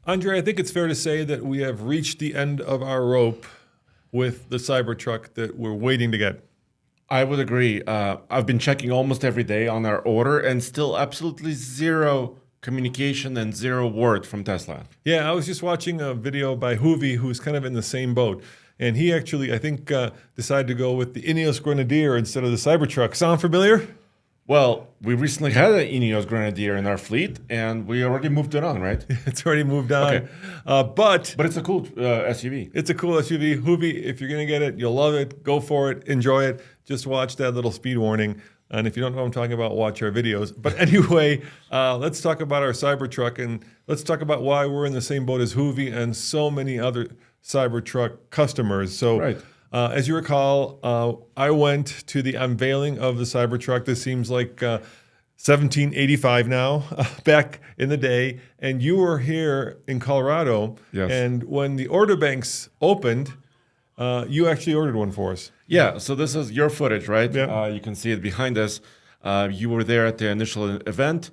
Andre, I think it's fair to say that we have reached the end of our rope with the Cybertruck that we're waiting to get. I would agree. I've been checking almost every day on our order and still absolutely zero communication and zero word from Tesla. Yeah, I was just watching a video by Hoovy, who's kind of in the same boat. And he actually, I think, decided to go with the Ineos Grenadier instead of the Cybertruck. Sound familiar? Well, we recently had an Ineos Grenadier in our fleet, and we already moved it on, right? It's already moved on. Okay. But it's a cool SUV. it's a cool SUV. Hoovy, if you're going to get it, you'll love it. Go for it. Enjoy it. Just watch that little speed warning. And if you don't know what I'm talking about, watch our videos. But anyway, let's talk about our Cybertruck, and let's talk about why we're in the same boat as Hoovy and so many other Cybertruck customers. So, Right. As you recall, I went to the unveiling of the Cybertruck. This seems like 1785 now, back in the day. And you were here in Colorado. Yes. And when the order banks opened, you actually ordered one for us. Yeah, so this is your footage, right? Yeah. You can see it behind us. You were there at the initial event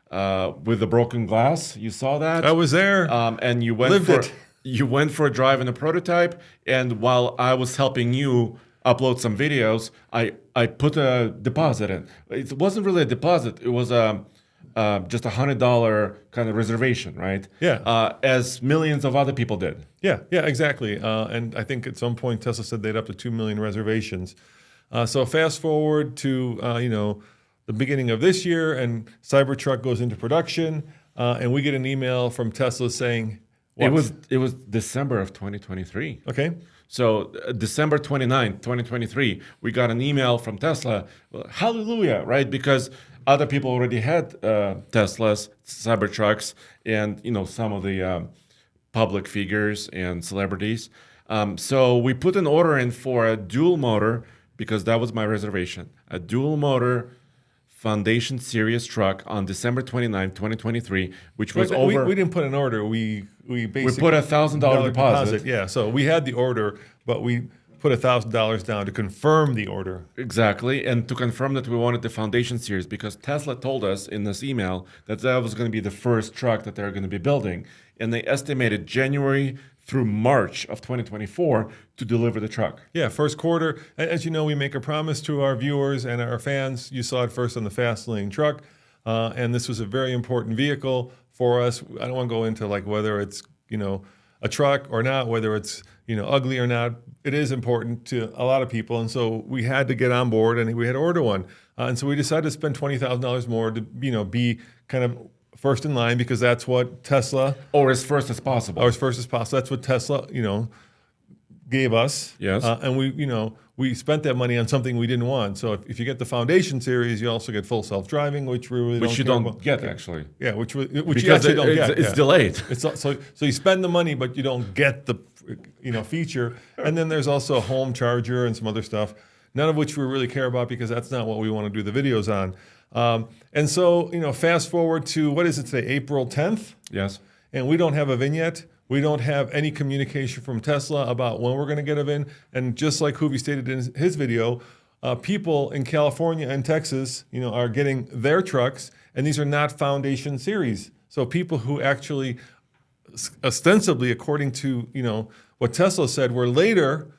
with the broken glass. You saw that. I was there. And you went Lived for it. You went for a drive in a prototype. And while I was helping you upload some videos, I put a deposit in. It wasn't really a deposit. It was just $100 kind of reservation, right? Yeah. As millions of other people did. Yeah, exactly. And I think at some point Tesla said they had up to 2 million reservations. So fast forward to the beginning of this year, and Cybertruck goes into production, and we get an email from Tesla saying, It was December of 2023. Okay. So December 29th, 2023, we got an email from Tesla. Well, hallelujah, right? Because other people already had Teslas, Cybertrucks, and some of the public figures and celebrities. So we put an order in for a dual motor, because that was my reservation. A dual motor Foundation Series truck on December 29th, 2023, which was over. We didn't put an order. We basically put a $1,000 deposit. Yeah. So we had the order, but we put $1,000 down to confirm the order. Exactly, and to confirm that we wanted the Foundation Series, because Tesla told us in this email that was going to be the first truck that they're going to be building, and they estimated January through March of 2024 to deliver the truck. Yeah, first quarter. As you know, we make a promise to our viewers and our fans. You saw it first on the Fast Lane truck, and this was a very important vehicle for us. I don't want to go into whether it's a truck or not, whether it's ugly or not. It is important to a lot of people, and so we had to get on board, and we had to order one. And so we decided to spend $20,000 more to be kind of first in line, because that's what Tesla, or as first as possible. That's what Tesla gave us. Yes. And we spent that money on something we didn't want. So if you get the Foundation Series, you also get full self-driving, which we really don't get actually. Yeah, which you Because actually don't get. It's delayed. So you spend the money, but you don't get the feature. And then there's also a home charger and some other stuff, none of which we really care about, because that's not what we want to do the videos on. And so fast forward to, what is it today, April 10th? Yes. And we don't have a VIN yet. We don't have any communication from Tesla about when we're going to get a VIN. And just like Hoovy stated in his video, people in California and Texas, are getting their trucks, and these are not Foundation Series. So people who actually, ostensibly, according to what Tesla said, were later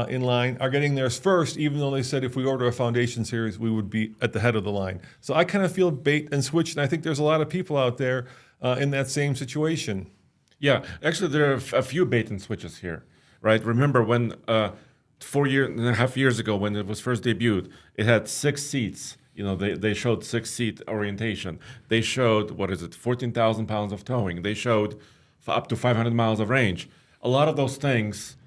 in line, are getting theirs first, even though they said if we order a Foundation Series, we would be at the head of the line. So I kind of feel bait and switched, and I think there's a lot of people out there in that same situation. Yeah, actually, there are a few bait and switches here, right? Remember when 4.5 years ago, when it was first debuted, it had 6 seats. They showed 6-seat orientation. They showed 14,000 pounds of towing. They showed up to 500 miles of range. A lot of those things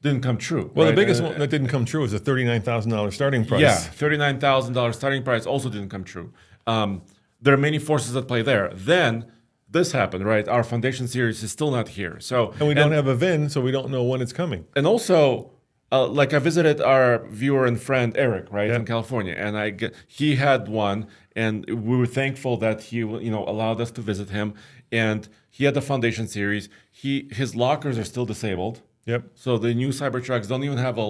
didn't come true. Well, right? The biggest one that didn't come true was the $39,000 starting price. Yeah, $39,000 starting price also didn't come true. There are many forces at play there. Then this happened, right? Our Foundation Series is still not here. And we don't have a VIN, so we don't know when it's coming. And also, I visited our viewer and friend Eric, right, Yeah. in California, and he had one, and we were thankful that he allowed us to visit him. And he had the Foundation Series. His lockers are still disabled. Yep. So the new Cybertrucks don't even have a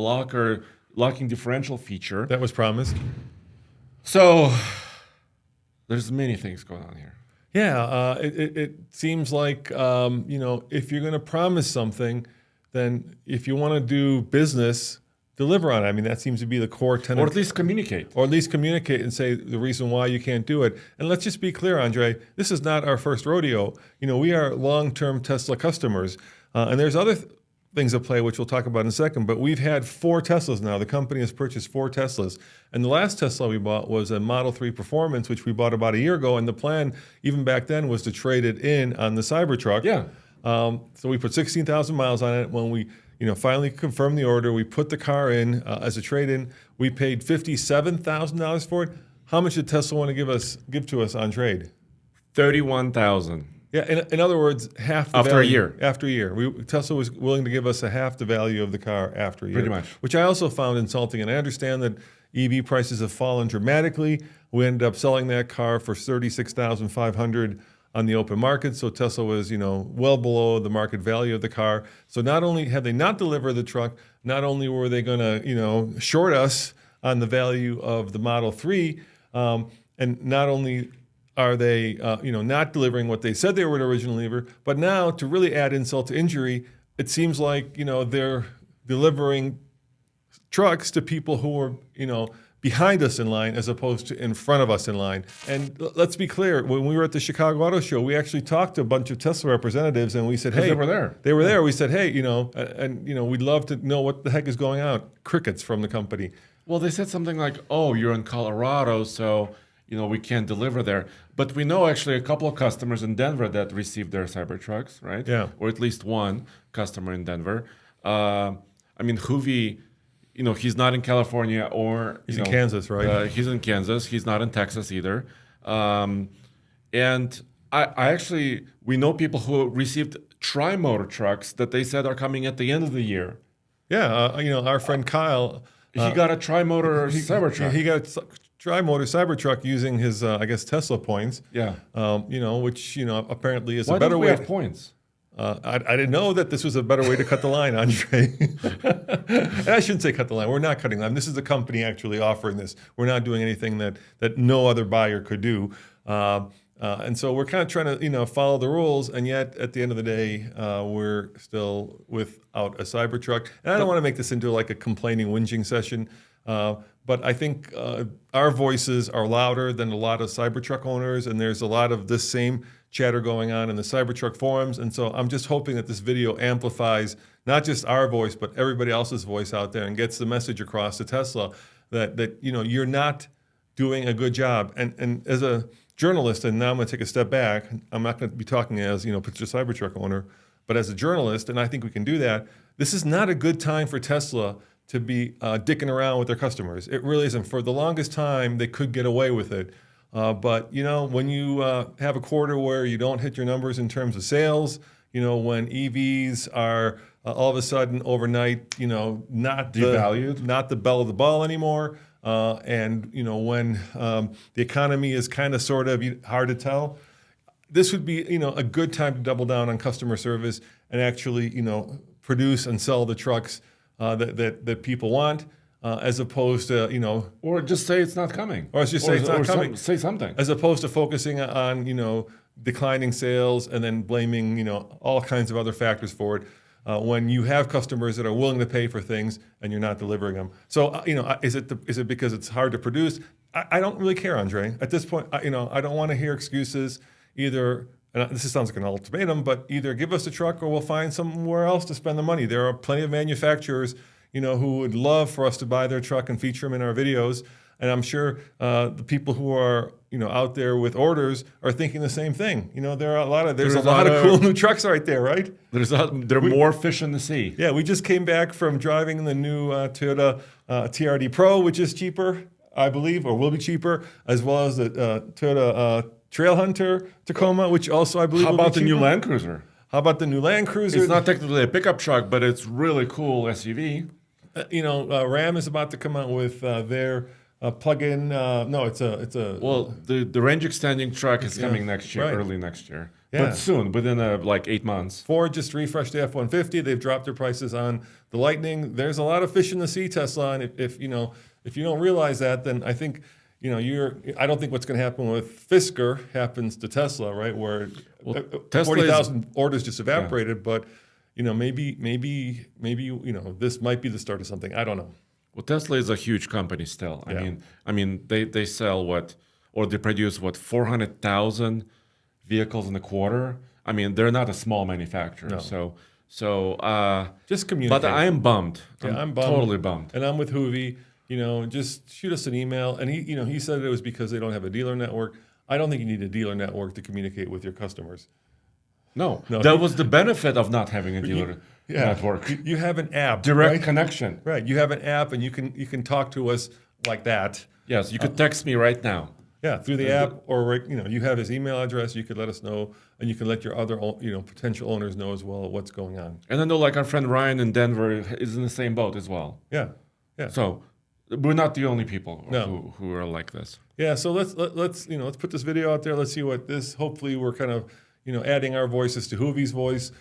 locking differential feature. That was promised. So there's many things going on here. Yeah, it seems like if you're going to promise something, then if you want to do business, deliver on it. I mean, that seems to be the core tenet. Or at least communicate. Or at least communicate and say the reason why you can't do it. And let's just be clear, Andre, this is not our first rodeo. We are long-term Tesla customers. And there's other things at play, which we'll talk about in a second, but we've had 4 Teslas now. The company has purchased 4 Teslas. And the last Tesla we bought was a Model 3 Performance, which we bought about a year ago. And the plan, even back then, was to trade it in on the Cybertruck. Yeah. So we put 16,000 miles on it. When we finally confirmed the order, we put the car in as a trade-in. We paid $57,000 for it. How much did Tesla want to give to us on trade? $31,000. Yeah, in other words, half the After a value. year. After a year. Tesla was willing to give us a half the value of the car after a year. Pretty much. Which I also found insulting. And I understand that EV prices have fallen dramatically. We ended up selling that car for $36,500 on the open market. So Tesla was, well below the market value of the car. So not only have they not delivered the truck, not only were they going to, short us on the value of the Model 3, and not only are they, not delivering what they said they were originally deliver, but now to really add insult to injury, it seems like, they're delivering trucks to people who are, behind us in line as opposed to in front of us in line. And let's be clear, when we were at the Chicago Auto Show, we actually talked to a bunch of Tesla representatives and we said, hey, they were there. They were there. We said, hey, we'd love to know what the heck is going on. Crickets from the company. Well, they said something like, oh, you're in Colorado, so we can't deliver there. But we know actually a couple of customers in Denver that received their Cybertrucks, right? Yeah. Or at least one customer in Denver. Hoovie, he's not in California or... He's in Kansas, right? He's in Kansas. He's not in Texas either. And we know people who received tri-motor trucks that they said are coming at the end of the year. Yeah, our friend Kyle... he got a tri-motor Cybertruck. He got a tri-motor Cybertruck using his, Tesla points. Yeah. Which, apparently is Why a better don't we way. have points? I didn't know that this was a better way to cut the line, Andre. And I shouldn't say cut the line. We're not cutting the line. This is the company actually offering this. We're not doing anything that no other buyer could do. And so we're kind of trying to, follow the rules. And yet, at the end of the day, we're still without a Cybertruck. And I don't want to make this into like a complaining, whinging session. But I think our voices are louder than a lot of Cybertruck owners. And there's a lot of this same chatter going on in the Cybertruck forums. And so I'm just hoping that this video amplifies not just our voice, but everybody else's voice out there and gets the message across to Tesla that you're not doing a good job. And as a journalist, and now I'm going to take a step back, I'm not going to be talking as, potential Cybertruck owner, but as a journalist, and I think we can do that, this is not a good time for Tesla to be dicking around with their customers. It really isn't. For the longest time, they could get away with it. But, when you have a quarter where you don't hit your numbers in terms of sales, when EVs are all of a sudden overnight, not devalued, not the belle of the ball anymore, and, when the economy is kind of sort of hard to tell, this would be, a good time to double down on customer service and actually, produce and sell the trucks that people want. As opposed to, or just say it's not coming. Or just say it's not coming. Say something. As opposed to focusing on, declining sales and then blaming, all kinds of other factors for it. When you have customers that are willing to pay for things and you're not delivering them. So, is it because it's hard to produce? I don't really care, Andre. At this point, I don't want to hear excuses either. And this sounds like an ultimatum, but either give us a truck or we'll find somewhere else to spend the money. There are plenty of manufacturers who would love for us to buy their truck and feature them in our videos. And I'm sure the people who are, out there with orders are thinking the same thing. There are a lot of cool new trucks right there, right? There are more fish in the sea. Yeah, we just came back from driving the new Toyota TRD Pro, which is cheaper, I believe, or will be cheaper, as well as the Toyota Trailhunter Tacoma, which also I believe How will be about the new cheaper. Land Cruiser? How about the new Land Cruiser? It's not technically a pickup truck, but it's really cool SUV. Ram is about to come out with their plug-in. No, it's a. Well, the range extending truck is coming next year, right. early next year. Yeah. But soon, within 8 months. Ford just refreshed the F-150. They've dropped their prices on the Lightning. There's a lot of fish in the sea, Tesla. And if you don't realize that, then I think I don't think what's going to happen with Fisker happens to Tesla, right? Where Tesla 40,000 orders just evaporated, but maybe this might be the start of something. I don't know. Well, Tesla is a huge company still. Yeah. I mean, they sell they produce 400,000 vehicles in a quarter. I mean, they're not a small manufacturer. No. So Just communicate. but I am bummed. Yeah, I'm bummed. Totally bummed. And I'm with Hoovy. Just shoot us an email. And he said it was because they don't have a dealer network. I don't think you need a dealer network to communicate with your customers. No, that was the benefit of not having a dealer Yeah. network. You have an app, Direct right? connection. Right. You have an app, and you can talk to us like that. Yes, you could text me right now. Yeah, through the app, or you have his email address. You could let us know, and you can let your other potential owners know as well what's going on. And I know like our friend Ryan in Denver is in the same boat as well. Yeah. So we're not the only people No. who are like this. Yeah. So let's put this video out there. Let's see what this. Hopefully, we're kind of adding our voices to Hoovy's voice.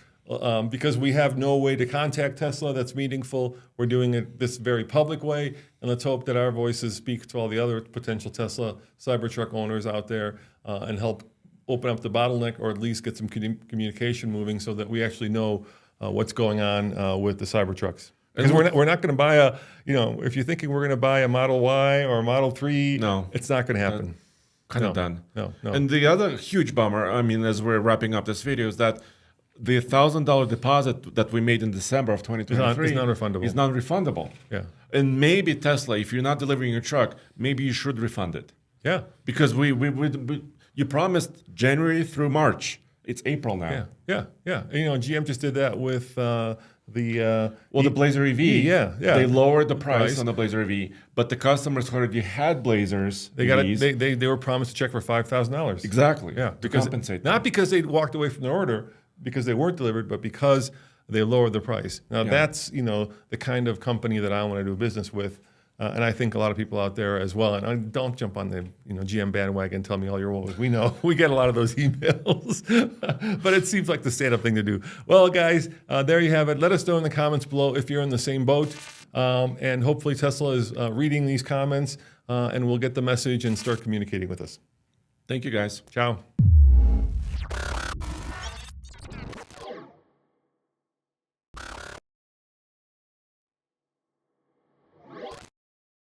Because we have no way to contact Tesla that's meaningful, we're doing it this very public way, and let's hope that our voices speak to all the other potential Tesla Cybertruck owners out there and help open up the bottleneck, or at least get some communication moving so that we actually know what's going on with the Cybertrucks. Because we're not going to buy if you're thinking we're going to buy a Model Y or a Model 3, No. it's not going to happen. Kind of done. No. And the other huge bummer, I mean, as we're wrapping up this video, is that the $1,000 deposit that we made in December of 2023 is non-refundable. Is non-refundable. Yeah. And maybe Tesla, if you're not delivering your truck, maybe you should refund it. Yeah. Because you promised January through March. It's April now. Yeah. And GM just did that with the Blazer EV. Yeah. They lowered the price on the Blazer EV, but the customers who already had Blazers. They were promised a check for $5,000. Exactly. Yeah. To compensate. Not because they walked away from their order because they weren't delivered, but because they lowered the price. Now that's the kind of company that I want to do business with. And I think a lot of people out there as well. And don't jump on the GM bandwagon and tell me all your woes. We know we get a lot of those emails, but it seems like the stand-up thing to do. Well, guys, there you have it. Let us know in the comments below if you're in the same boat. And hopefully Tesla is reading these comments and we'll get the message and start communicating with us. Thank you, guys. Ciao.